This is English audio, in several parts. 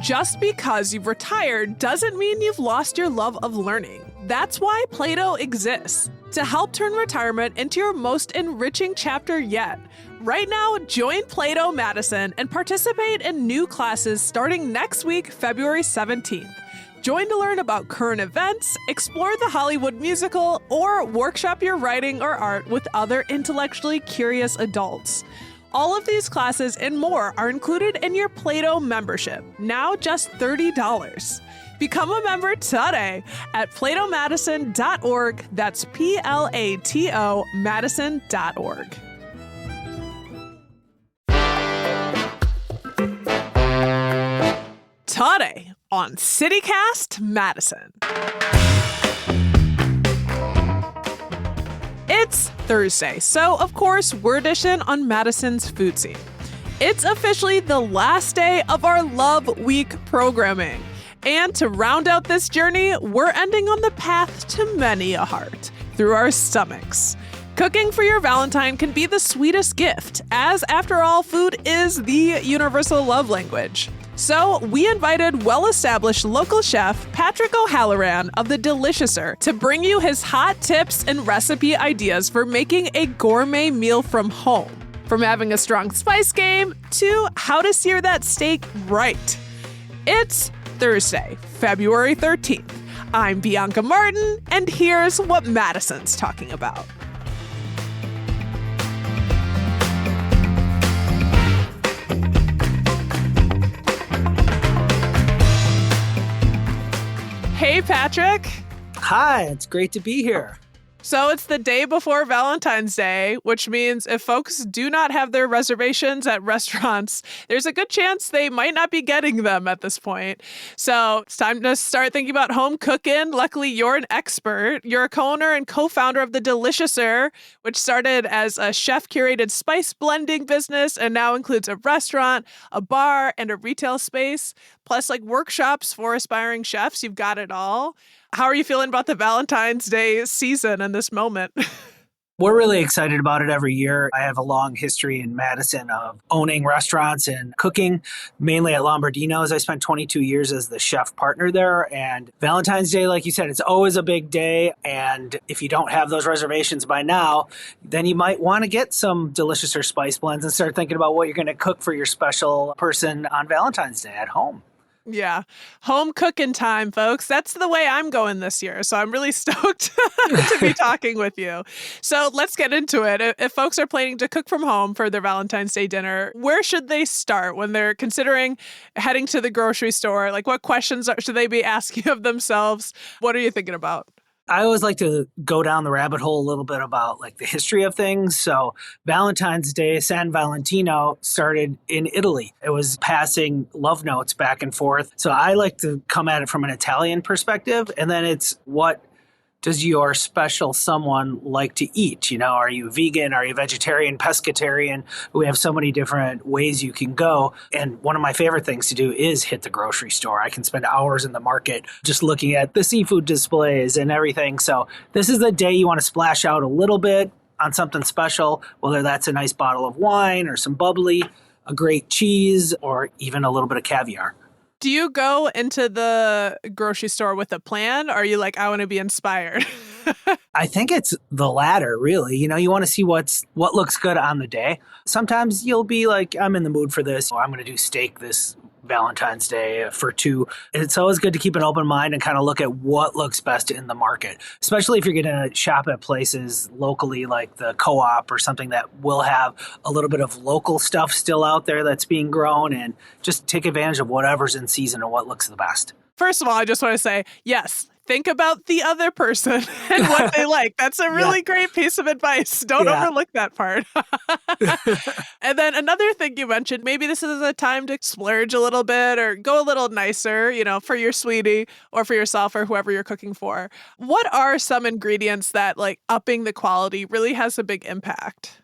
Just because you've retired doesn't mean you've lost your love of learning. That's why Play-Doh exists, to help turn retirement into your most enriching chapter yet. Right now, join Play-Doh Madison and participate in new classes starting next week, February 17th. Join to learn about current events, explore the Hollywood musical, or workshop your writing or art with other intellectually curious adults. All of these classes and more are included in your Play-Doh membership, now just $30. Become a member today at platomadison.org. That's Plato Madison.org. Today on CityCast Madison. It's Thursday, so of course we're dishing on Madison's food scene. It's officially the last day of our Love Week programming. And to round out this journey, we're ending on the path to many a heart, through our stomachs. Cooking for your Valentine can be the sweetest gift, as after all, food is the universal love language. So we invited well-established local chef Patrick O'Halloran of The Deliciouser to bring you his hot tips and recipe ideas for making a gourmet meal from home. From having a strong spice game to how to sear that steak right. It's Thursday, February 13th. I'm Bianca Martin, and here's what Madison's talking about. Hey, Patrick. Hi, it's great to be here. So it's the day before Valentine's Day, which means if folks do not have their reservations at restaurants, there's a good chance they might not be getting them at this point. So it's time to start thinking about home cooking. Luckily, you're an expert. You're a co-owner and co-founder of The Deliciouser, which started as a chef-curated spice blending business and now includes a restaurant, a bar, and a retail space, plus like workshops for aspiring chefs. You've got it all. How are you feeling about the Valentine's Day season and this moment? We're really excited about it every year. I have a long history in Madison of owning restaurants and cooking, mainly at Lombardino's. I spent 22 years as the chef partner there. And Valentine's Day, like you said, it's always a big day. And if you don't have those reservations by now, then you might want to get some Deliciouser spice blends and start thinking about what you're going to cook for your special person on Valentine's Day at home. Yeah. Home cooking time, folks. That's the way I'm going this year. So I'm really stoked to be talking with you. So let's get into it. If folks are planning to cook from home for their Valentine's Day dinner, where should they start when they're considering heading to the grocery store? Like, what questions should they be asking of themselves? What are you thinking about? I always like to go down the rabbit hole a little bit about like the history of things. So Valentine's Day, San Valentino, started in Italy. It was passing love notes back and forth. So I like to come at it from an Italian perspective. And then it's what does your special someone like to eat? You know, are you vegan? Are you vegetarian, pescatarian? We have so many different ways you can go. And one of my favorite things to do is hit the grocery store. I can spend hours in the market just looking at the seafood displays and everything. So this is the day you want to splash out a little bit on something special, whether that's a nice bottle of wine or some bubbly, a great cheese, or even a little bit of caviar. Do you go into the grocery store with a plan? Or are you like, I want to be inspired? I think it's the latter, really. You know, you want to see what looks good on the day. Sometimes you'll be like, I'm in the mood for this. Or I'm going to do steak this Valentine's Day for two. It's always good to keep an open mind and kind of look at what looks best in the market, especially if you're going to shop at places locally like the co-op or something that will have a little bit of local stuff still out there that's being grown, and just take advantage of whatever's in season and what looks the best. First of all, I just want to say, yes, think about the other person and what they like. That's a really great piece of advice. Don't overlook that part. And then another thing you mentioned, maybe this is a time to splurge a little bit or go a little nicer, you know, for your sweetie or for yourself or whoever you're cooking for. What are some ingredients that like upping the quality really has a big impact?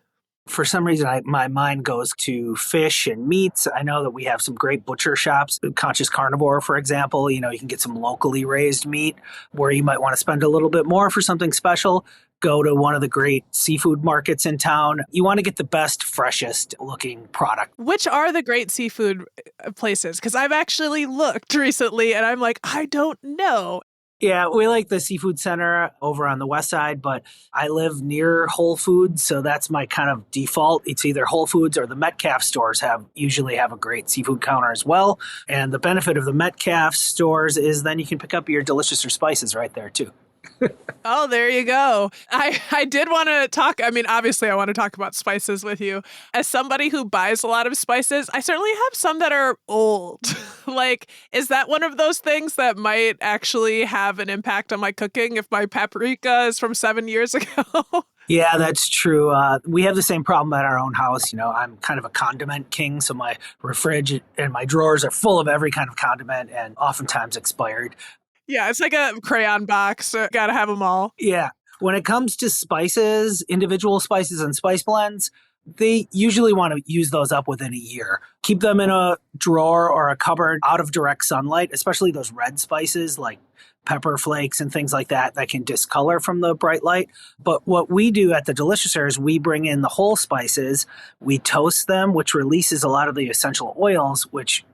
For some reason, my mind goes to fish and meats. I know that we have some great butcher shops, Conscious Carnivore, for example. You can get some locally raised meat where you might want to spend a little bit more for something special. Go to one of the great seafood markets in town. You want to get the best, freshest looking product. Which are the great seafood places? Because I've actually looked recently and I'm like, I don't know. Yeah, we like the Seafood Center over on the west side, but I live near Whole Foods, so that's my kind of default. It's either Whole Foods or the Metcalf stores usually have a great seafood counter as well. And the benefit of the Metcalf stores is then you can pick up your delicious spices right there too. Oh, there you go. I did want to talk. I mean, obviously, I want to talk about spices with you. As somebody who buys a lot of spices, I certainly have some that are old. Like, is that one of those things that might actually have an impact on my cooking if my paprika is from 7 years ago? Yeah, that's true. We have the same problem at our own house. I'm kind of a condiment king, so my fridge and my drawers are full of every kind of condiment and oftentimes expired. Yeah, it's like a crayon box. Gotta have them all. Yeah. When it comes to spices, individual spices and spice blends, they usually want to use those up within a year. Keep them in a drawer or a cupboard out of direct sunlight, especially those red spices like pepper flakes and things like that can discolor from the bright light. But what we do at the Deliciouser is we bring in the whole spices, we toast them, which releases a lot of the essential oils, which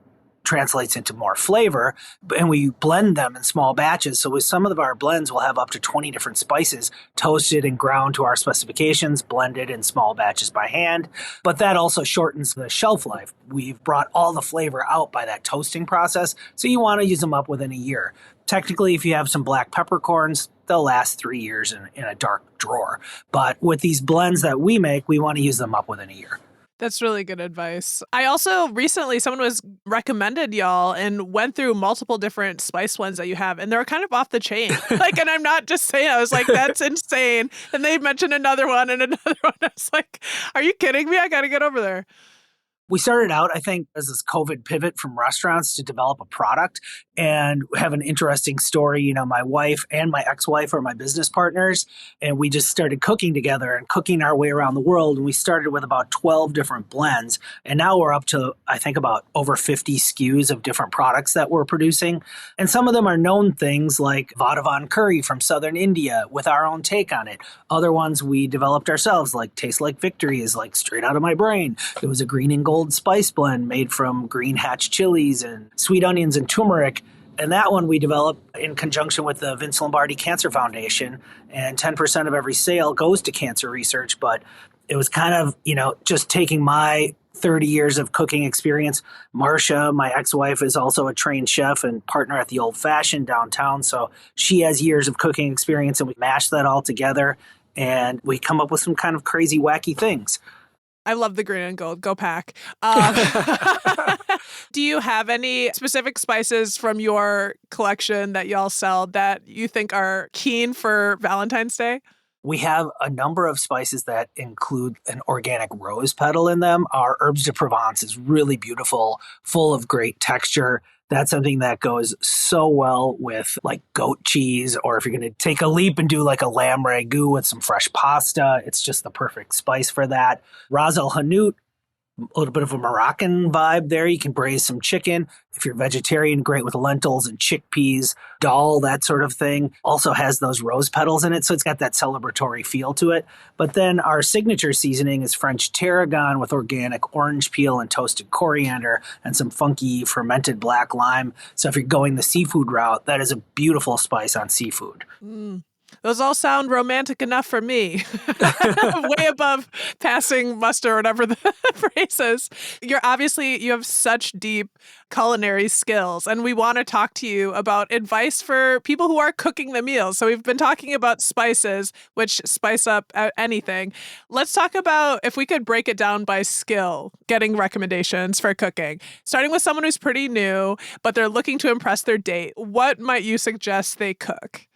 translates into more flavor, and we blend them in small batches. So with some of our blends, we'll have up to 20 different spices toasted and ground to our specifications, blended in small batches by hand. But that also shortens the shelf life. We've brought all the flavor out by that toasting process, so you want to use them up within a year. Technically, if you have some black peppercorns, they'll last 3 years in a dark drawer. But with these blends that we make, we want to use them up within a year. That's really good advice. I also recently, someone was recommended y'all and went through multiple different spice blends that you have, and they're kind of off the chain. And I'm not just saying, I was like, that's insane. And they mentioned another one and another one. I was like, are you kidding me? I got to get over there. We started out, I think, as this COVID pivot from restaurants to develop a product and have an interesting story. My wife and my ex-wife are my business partners, and we just started cooking together and cooking our way around the world. And we started with about 12 different blends. And now we're up to, I think, about over 50 SKUs of different products that we're producing. And some of them are known things like Vadhavan curry from southern India with our own take on it. Other ones we developed ourselves, like Taste Like Victory is like straight out of my brain. It was a green and gold spice blend made from green hatch chilies and sweet onions and turmeric. And that one we developed in conjunction with the Vince Lombardi Cancer Foundation. And 10% of every sale goes to cancer research. But it was kind of, just taking my 30 years of cooking experience. Marcia, my ex-wife, is also a trained chef and partner at the Old Fashioned downtown. So she has years of cooking experience, and we mashed that all together. And we come up with some kind of crazy, wacky things. I love the green and gold. Go pack. Do you have any specific spices from your collection that y'all sell that you think are keen for Valentine's Day? We have a number of spices that include an organic rose petal in them. Our Herbes de Provence is really beautiful, full of great texture. That's something that goes so well with like goat cheese, or if you're going to take a leap and do like a lamb ragu with some fresh pasta, it's just the perfect spice for that. Ras el Hanout, a little bit of a Moroccan vibe there. You can braise some chicken. If you're vegetarian, great with lentils and chickpeas, dal, that sort of thing. Also has those rose petals in it, so it's got that celebratory feel to it. But then our signature seasoning is French tarragon with organic orange peel and toasted coriander and some funky fermented black lime. So if you're going the seafood route, that is a beautiful spice on seafood. Those all sound romantic enough for me. Way above passing muster or whatever the phrase is. You have such deep culinary skills, and we want to talk to you about advice for people who are cooking the meals. So we've been talking about spices, which spice up anything. Let's talk about, if we could break it down by skill, getting recommendations for cooking. Starting with someone who's pretty new, but they're looking to impress their date. What might you suggest they cook?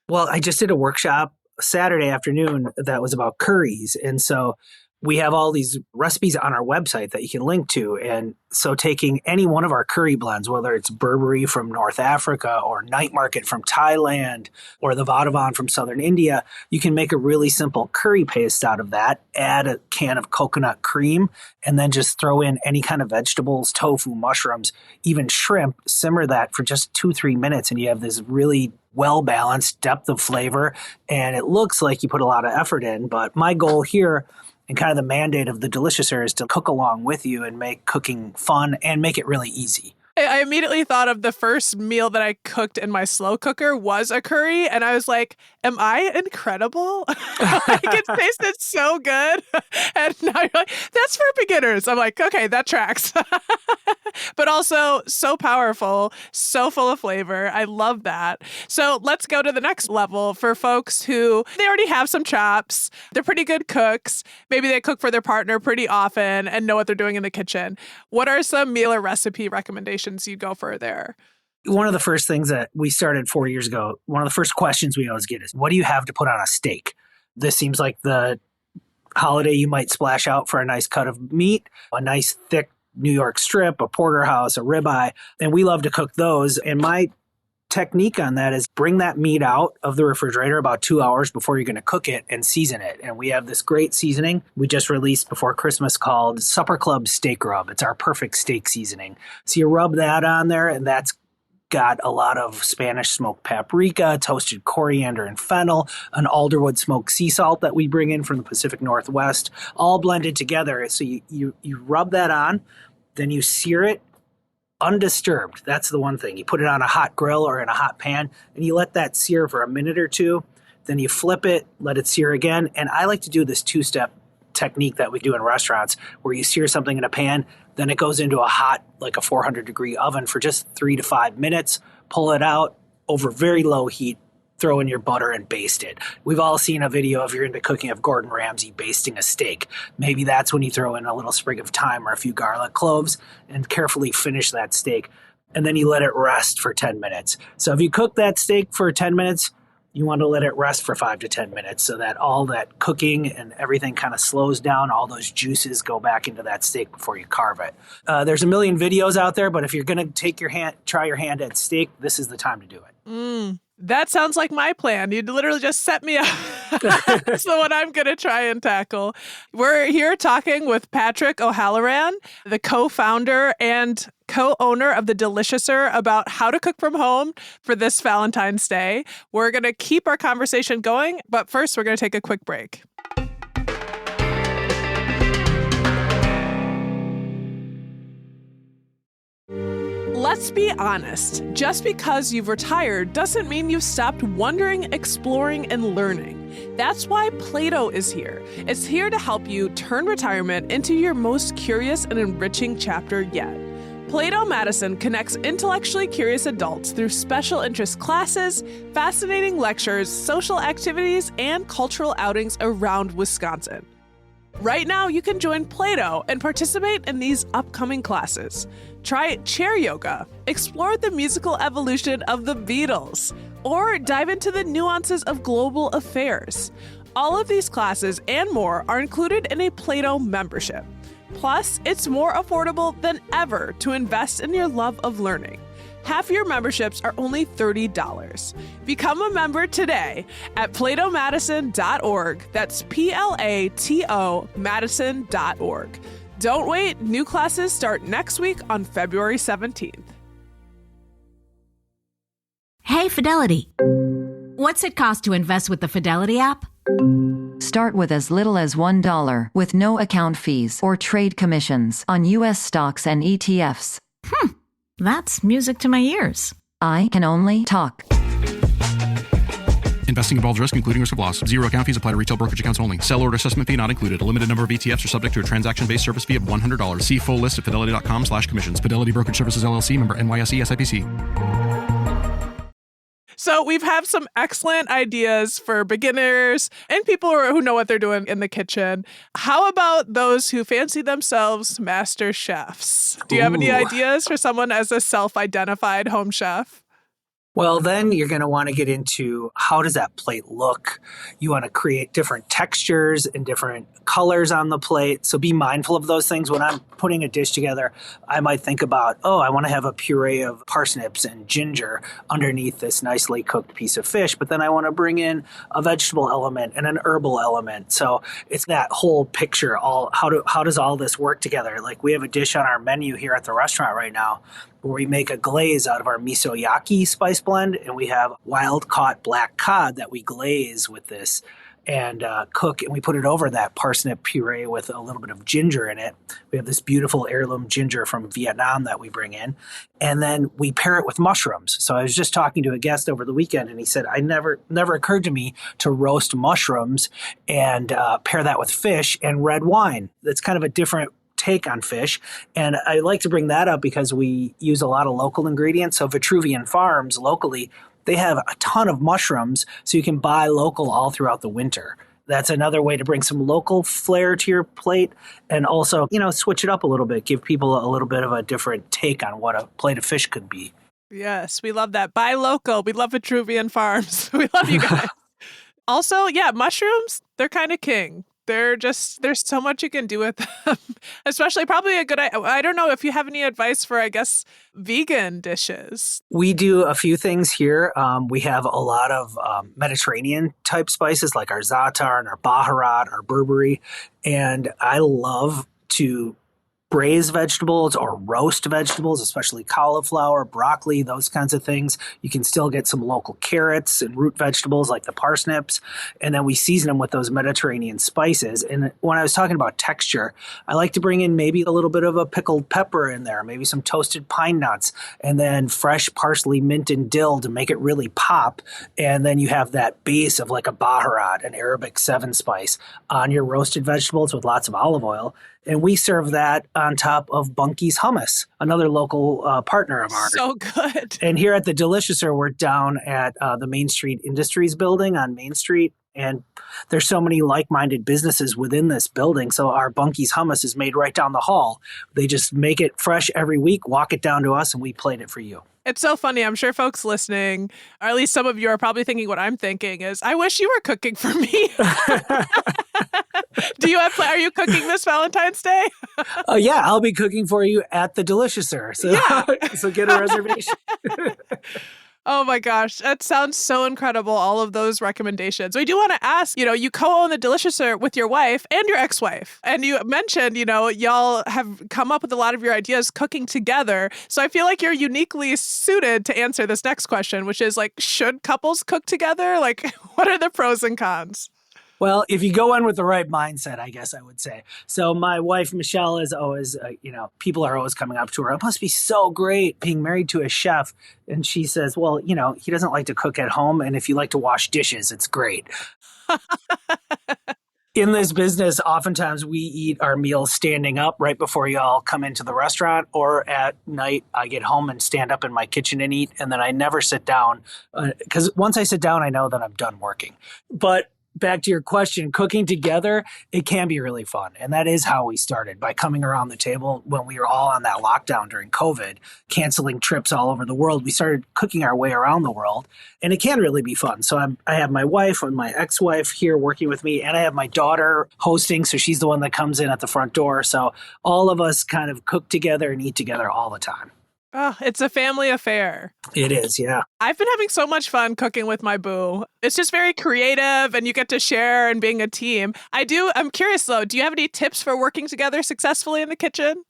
Well, I just did a workshop Saturday afternoon that was about curries. And so we have all these recipes on our website that you can link to. And so taking any one of our curry blends, whether it's Burberry from North Africa or Night Market from Thailand or the Vadavan from Southern India, you can make a really simple curry paste out of that, add a can of coconut cream, and then just throw in any kind of vegetables, tofu, mushrooms, even shrimp, simmer that for just 2-3 minutes, and you have this really well-balanced depth of flavor. And it looks like you put a lot of effort in, but my goal here and kind of the mandate of the Deliciouser is to cook along with you and make cooking fun and make it really easy. I immediately thought of the first meal that I cooked in my slow cooker was a curry. And I was like, am I incredible? Like, it tasted so good. And now you're like, that's for beginners. I'm like, okay, that tracks. But also so powerful, so full of flavor. I love that. So let's go to the next level for folks who they already have some chops. They're pretty good cooks. Maybe they cook for their partner pretty often and know what they're doing in the kitchen. What are some meal or recipe recommendations you'd go for there? One of the first things that we started 4 years ago, one of the first questions we always get is, what do you have to put on a steak? This seems like the holiday you might splash out for a nice cut of meat, a nice thick New York strip, a porterhouse, a ribeye, and we love to cook those. And my technique on that is bring that meat out of the refrigerator about 2 hours before you're going to cook it and season it. And we have this great seasoning we just released before Christmas called Supper Club Steak Rub. It's our perfect steak seasoning. So you rub that on there, and that's got a lot of Spanish smoked paprika, toasted coriander and fennel, an alderwood smoked sea salt that we bring in from the Pacific Northwest, all blended together. So you rub that on, then you sear it undisturbed. That's the one thing. You put it on a hot grill or in a hot pan, and you let that sear for a minute or two. Then you flip it, let it sear again. And I like to do this two-step technique that we do in restaurants where you sear something in a pan, then it goes into a hot, like a 400-degree oven for just 3 to 5 minutes, pull it out over very low heat, throw in your butter and baste it. We've all seen a video, if you're into cooking, of Gordon Ramsay basting a steak. Maybe that's when you throw in a little sprig of thyme or a few garlic cloves and carefully finish that steak. And then you let it rest for 10 minutes. So if you cook that steak for 10 minutes, you want to let it rest for 5 to 10 minutes so that all that cooking and everything kind of slows down. All those juices go back into that steak before you carve it. There's a million videos out there, but if you're going to try your hand at steak, this is the time to do it. That sounds like my plan. You'd literally just set me up. That's the one I'm going to try and tackle. We're here talking with Patrick O'Halloran, the co-founder and co-owner of the Deliciouser, about how to cook from home for this Valentine's Day. We're going to keep our conversation going, but first we're going to take a quick break. Let's be honest, just because you've retired doesn't mean you've stopped wondering, exploring, and learning. That's why Play-Doh is here. It's here to help you turn retirement into your most curious and enriching chapter yet. Play-Doh Madison connects intellectually curious adults through special interest classes, fascinating lectures, social activities, and cultural outings around Wisconsin. Right now, you can join Play-Doh and participate in these upcoming classes. Try chair yoga, explore the musical evolution of the Beatles, or dive into the nuances of global affairs. All of these classes and more are included in a Play-Doh membership. Plus, it's more affordable than ever to invest in your love of learning. Half your memberships are only $30. Become a member today at PlayDohMadison.org. That's PLATO Madison.org. Don't wait. New classes start next week on February 17th. Hey, Fidelity. What's it cost to invest with the Fidelity app? Start with as little as $1 with no account fees or trade commissions on U.S. stocks and ETFs. That's music to my ears. I can only talk. Investing involves risk, including risk of loss. Zero account fees apply to retail brokerage accounts only. Sell order assessment fee not included. A limited number of ETFs are subject to a transaction-based service fee of $100. See full list at fidelity.com/commissions. Fidelity Brokerage Services, LLC, member NYSE, SIPC. So we've had some excellent ideas for beginners and people who know what they're doing in the kitchen. How about those who fancy themselves master chefs? Do you have any ideas for someone as a self-identified home chef? Well, then you're going to want to get into how does that plate look? You want to create different textures and different colors on the plate. So be mindful of those things. When I'm putting a dish together, I might think about, oh, I want to have a puree of parsnips and ginger underneath this nicely cooked piece of fish, but then I want to bring in a vegetable element and an herbal element. So it's that whole picture. How does all this work together? Like we have a dish on our menu here at the restaurant right now where we make a glaze out of our miso yaki spice blend, and we have wild caught black cod that we glaze with this and cook, and we put it over that parsnip puree with a little bit of ginger in it. We have this beautiful heirloom ginger from Vietnam that we bring in, and then we pair it with mushrooms. So I was just talking to a guest over the weekend, and he said, I never occurred to me to roast mushrooms and pair that with fish and red wine. That's kind of a different take on fish. And I like to bring that up because we use a lot of local ingredients. So Vitruvian Farms locally, they have a ton of mushrooms, so you can buy local all throughout the winter. That's another way to bring some local flair to your plate and also, switch it up a little bit, give people a little bit of a different take on what a plate of fish could be. Yes, we love that. Buy local. We love Vitruvian Farms. We love you guys. Also, yeah, mushrooms, they're kind of king. There's so much you can do with them, especially probably I don't know if you have any advice for, I guess, vegan dishes. We do a few things here. We have a lot of Mediterranean type spices like our za'atar and our baharat, our berberi. And I love to braise vegetables or roast vegetables, especially cauliflower, broccoli, those kinds of things. You can still get some local carrots and root vegetables like the parsnips. And then we season them with those Mediterranean spices. And when I was talking about texture, I like to bring in maybe a little bit of a pickled pepper in there, maybe some toasted pine nuts, and then fresh parsley, mint, and dill to make it really pop. And then you have that base of like a baharat, an Arabic 7-spice, on your roasted vegetables with lots of olive oil. And we serve that on top of Bunky's Hummus, another local partner of ours. So good. And here at the Deliciouser, we're down at the Main Street Industries building on Main Street. And there's so many like-minded businesses within this building. So our Bunky's Hummus is made right down the hall. They just make it fresh every week, walk it down to us, and we plate it for you. It's so funny. I'm sure folks listening, or at least some of you are probably thinking what I'm thinking is, I wish you were cooking for me. Are you cooking this Valentine's Day? Yeah, I'll be cooking for you at the Deliciouser. So, yeah. So get a reservation. Oh my gosh, that sounds so incredible, all of those recommendations. We do want to ask, you co-own the Deliciouser with your wife and your ex-wife. And you mentioned, y'all have come up with a lot of your ideas cooking together. So I feel like you're uniquely suited to answer this next question, which is like, should couples cook together? Like, what are the pros and cons? Well, if you go in with the right mindset, I guess I would say. So my wife, Michelle, is always, people are always coming up to her. It must be so great being married to a chef. And she says, well, he doesn't like to cook at home. And if you like to wash dishes, it's great. In this business, oftentimes we eat our meals standing up right before y'all come into the restaurant, or at night I get home and stand up in my kitchen and eat. And then I never sit down because once I sit down, I know that I'm done working. But back to your question, cooking together, it can be really fun. And that is how we started, by coming around the table when we were all on that lockdown during COVID, canceling trips all over the world. We started cooking our way around the world, and it can really be fun. So I have my wife and my ex-wife here working with me, and I have my daughter hosting. So she's the one that comes in at the front door. So all of us kind of cook together and eat together all the time. Oh, it's a family affair. It is, yeah. I've been having so much fun cooking with my boo. It's just very creative, and you get to share and being a team. I'm curious though, do you have any tips for working together successfully in the kitchen?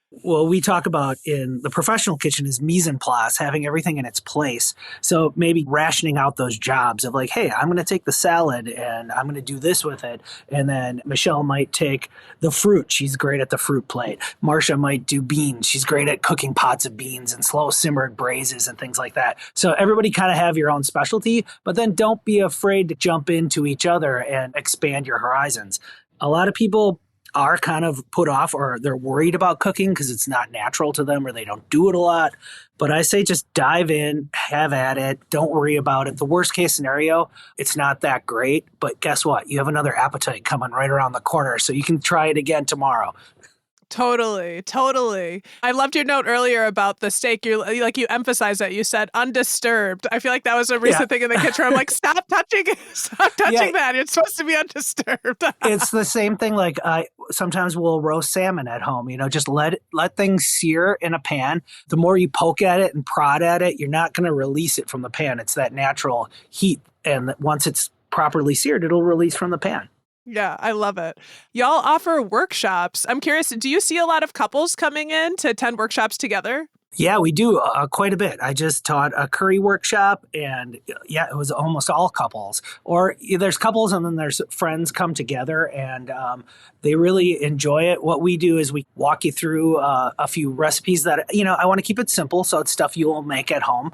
Well, we talk about in the professional kitchen is mise en place, having everything in its place. So maybe rationing out those jobs of like, hey, I'm going to take the salad and I'm going to do this with it. And then Michelle might take the fruit. She's great at the fruit plate. Marcia might do beans. She's great at cooking pots of beans and slow simmered braises and things like that. So everybody kind of have your own specialty, but then don't be afraid to jump into each other and expand your horizons. A lot of people are kind of put off, or they're worried about cooking because it's not natural to them or they don't do it a lot. But I say just dive in, have at it. Don't worry about it. The worst case scenario, it's not that great. But guess what? You have another appetite coming right around the corner, so you can try it again tomorrow. Totally, totally. I loved your note earlier about the steak. You emphasized that. You said undisturbed. I feel like that was a recent thing in the kitchen. I'm like, stop touching that. It's supposed to be undisturbed. It's the same thing. Like sometimes we'll roast salmon at home. Just let things sear in a pan. The more you poke at it and prod at it, you're not going to release it from the pan. It's that natural heat, and once it's properly seared, it'll release from the pan. Yeah, I love it. Y'all offer workshops. I'm curious, do you see a lot of couples coming in to attend workshops together? Yeah, we do quite a bit. I just taught a curry workshop, and it was almost all couples. Or there's couples and then there's friends come together, and they really enjoy it. What we do is we walk you through a few recipes that, I want to keep it simple, so it's stuff you will make at home.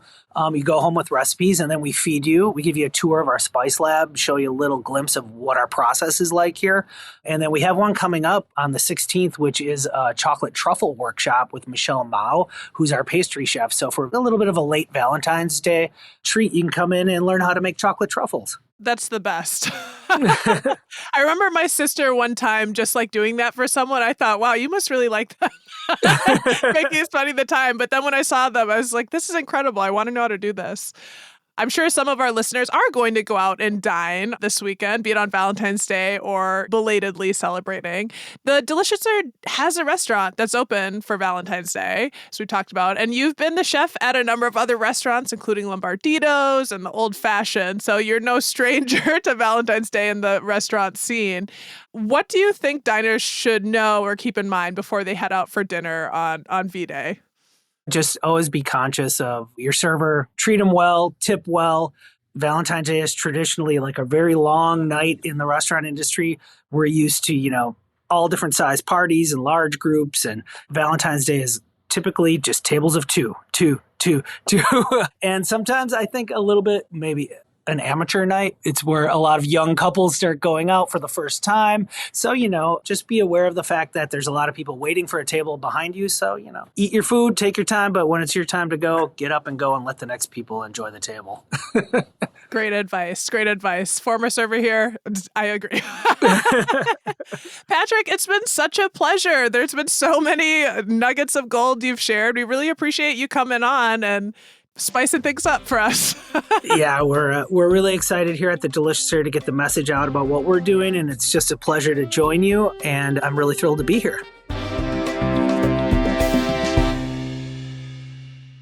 You go home with recipes, and then we feed you. We give you a tour of our spice lab, show you a little glimpse of what our process is like here. And then we have one coming up on the 16th, which is a chocolate truffle workshop with Michelle Mao, who's our pastry chef. So for a little bit of a late Valentine's Day treat, you can come in and learn how to make chocolate truffles. That's the best. I remember my sister one time just like doing that for someone. I thought, wow, you must really like that. Making us funny at the time. But then when I saw them, I was like, this is incredible. I want to know how to do this. I'm sure some of our listeners are going to go out and dine this weekend, be it on Valentine's Day or belatedly celebrating. The Deliciouser has a restaurant that's open for Valentine's Day, as we talked about, and you've been the chef at a number of other restaurants, including Lombarditos and the Old Fashioned, so you're no stranger to Valentine's Day in the restaurant scene. What do you think diners should know or keep in mind before they head out for dinner on V-Day? Just always be conscious of your server, treat them well, tip well. Valentine's Day is traditionally like a very long night in the restaurant industry. We're used to, all different size parties and large groups, and Valentine's Day is typically just tables of two. And sometimes I think a little bit maybe an amateur night. It's where a lot of young couples start going out for the first time. So, just be aware of the fact that there's a lot of people waiting for a table behind you. So, eat your food, take your time, but when it's your time to go, get up and go and let the next people enjoy the table. Great advice. Great advice. Former server here. I agree. Patrick, it's been such a pleasure. There's been so many nuggets of gold you've shared. We really appreciate you coming on and spicing things up for us. Yeah, we're really excited here at the Deliciouser to get the message out about what we're doing, and it's just a pleasure to join you, and I'm really thrilled to be here.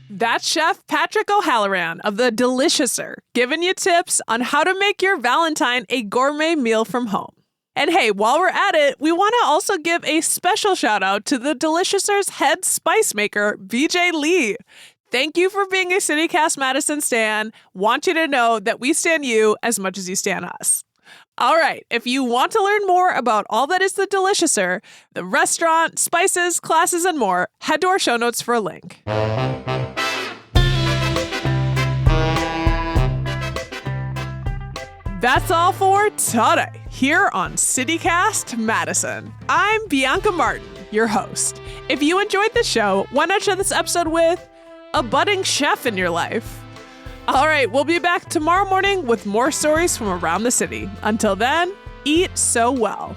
That's Chef Patrick O'Halloran of the Deliciouser, giving you tips on how to make your Valentine a gourmet meal from home. And hey, while we're at it, we want to also give a special shout out to the Deliciouser's head spice maker, BJ Lee. Thank you for being a CityCast Madison stan. Want you to know that we stan you as much as you stan us. All right, if you want to learn more about all that is the Deliciouser, the restaurant, spices, classes, and more, head to our show notes for a link. That's all for today here on CityCast Madison. I'm Bianca Martin, your host. If you enjoyed the show, why not share this episode with a budding chef in your life? All right, we'll be back tomorrow morning with more stories from around the city. Until then, eat so well.